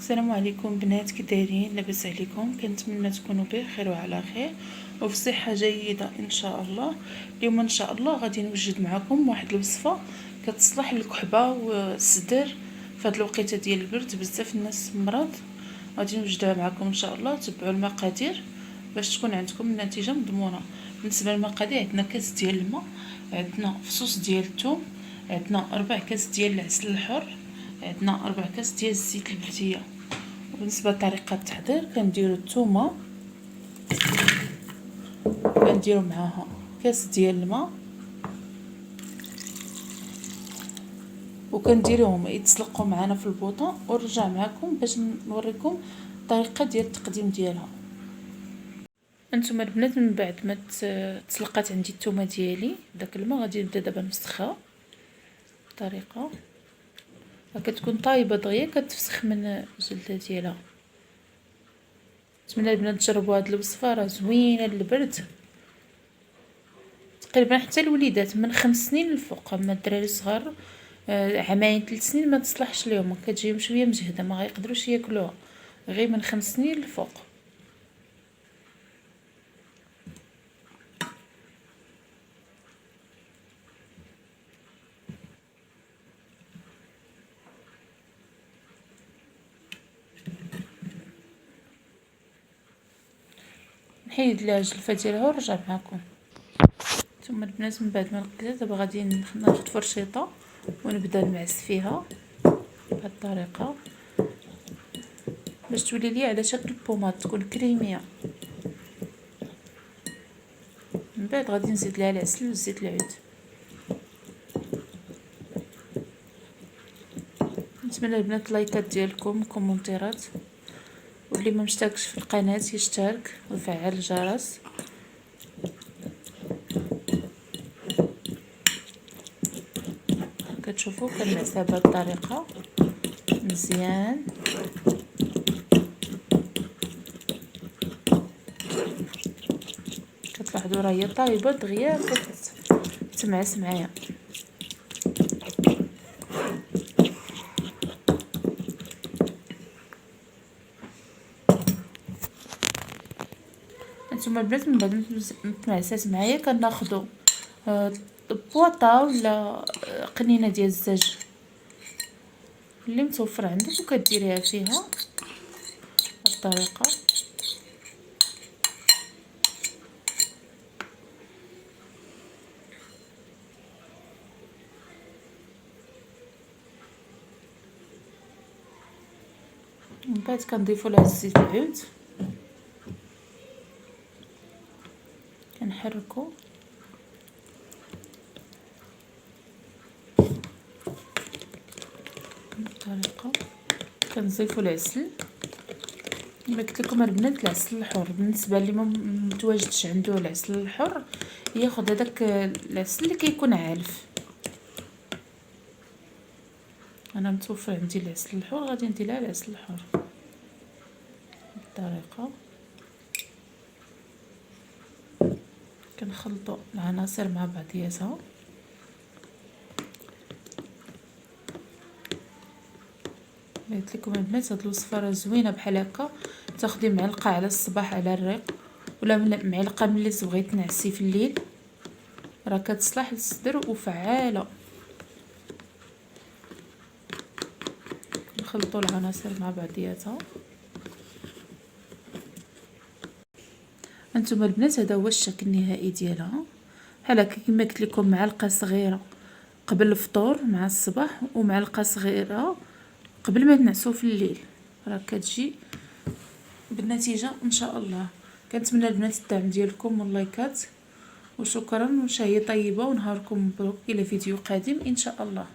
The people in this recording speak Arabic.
السلام عليكم بنات، كي دايرين؟ لاباس عليكم؟ كنتمنى تكونوا بخير وعلى خير وفي صحه جيده ان شاء الله. اليوم ان شاء الله غادي نوجد معكم واحد الوصفه كتصلح للكحبه والصدر في هذه الوقيته ديال البرد. بزاف الناس مرض، غادي نوجدها معكم ان شاء الله. تبعوا المقادير باش تكون عندكم النتيجه مضمونه. بالنسبه للمقادير، عندنا كاس ديال الماء، عندنا فصوص ديال الثوم، عندنا 4 كاس ديال العسل الحر، عندنا 4 كاس ديال الزيت البلديه. وبالنسبه لطريقه التحضير، كنديروا الثومه، كنديروا معاها كاس ديال الماء وكنديروهم يتسلقوا معنا في البوطه، ونرجع معكم باش نوريكم الطريقه ديال التقديم ديالها. انتم البنات من بعد ما تسلقات عندي الثومه ديالي داك الماء، غادي نبدا دابا نفسخها بطريقه كتكون طايبه دغيا، كتفسخ من الجلده ديالها. نتمنى البنات تجربوا هذه الوصفه، راه زوينه للبرد تقريبا حتى الوليدات من 5 سنين للفوق. اما الدراري الصغار عامين 3 سنين ما تصلحش ليهم، كتجيهم شويه مجهده ما غيقدروش ياكلوها، غير من 5 سنين للفوق. نحيد لها الجلفه ديالها ونرجع معكم. ثم البنات من بعد ما نقيتها دابا غادي ناخذ فرشيطه ونبدا نمعس فيها بهذه الطريقه باش تولي لي على شكل بوماد، تكون كريميه. من بعد غادي نزيد لها العسل وزيت العود. نتمنى البنات اللايكات ديالكم، كومونتيرات، واللي ما مشتركش في القناه يشترك ويفعل الجرس. كتشوفوا كنمعسها بهذه الطريقه مزيان. كتلاحظوا راه هي طايبه دغيا كتمعس معايا. نتوما البنات من بعد ما تمعسات معايا كناخذوا بواطه ولا قنينه ديال الزاج اللي متوفر عندك وكديريها فيها بالطريقه. من بعد كنضيفوا لها الزيت العود، كنحركوا بالطريقه. كنضيفوا العسل كما قلت لكم البنات، العسل الحر. بالنسبه اللي ما متواجدش عنده العسل الحر ياخذ هذاك العسل اللي كيكون عالف. انا متوفر عندي العسل الحر، غادي ندير لها العسل الحر بالطريقه. كنخلطوا العناصر مع بعضياتها. قلت لكم البنات هاد الوصفه راه زوينه بحال هكا. تاخدي معلقه على الصباح على الريق، ولا معلقه ملي تبغي تنعسي في الليل، راه كتصلح للصدر وفعاله. نخلطوا العناصر مع بعضياتها. انتم البنات هذا هو الشكل النهائي ديالها، بحال هكا كما قلت لكم، معلقه صغيره قبل الفطور مع الصباح، ومعلقه صغيره قبل ما تنعسوا في الليل، راه كتجي بالنتيجه ان شاء الله. كنتمنى البنات الدعم ديالكم واللايكات، وشكرا، وشهيه طيبه ونهاركم مبروك. الى فيديو قادم ان شاء الله.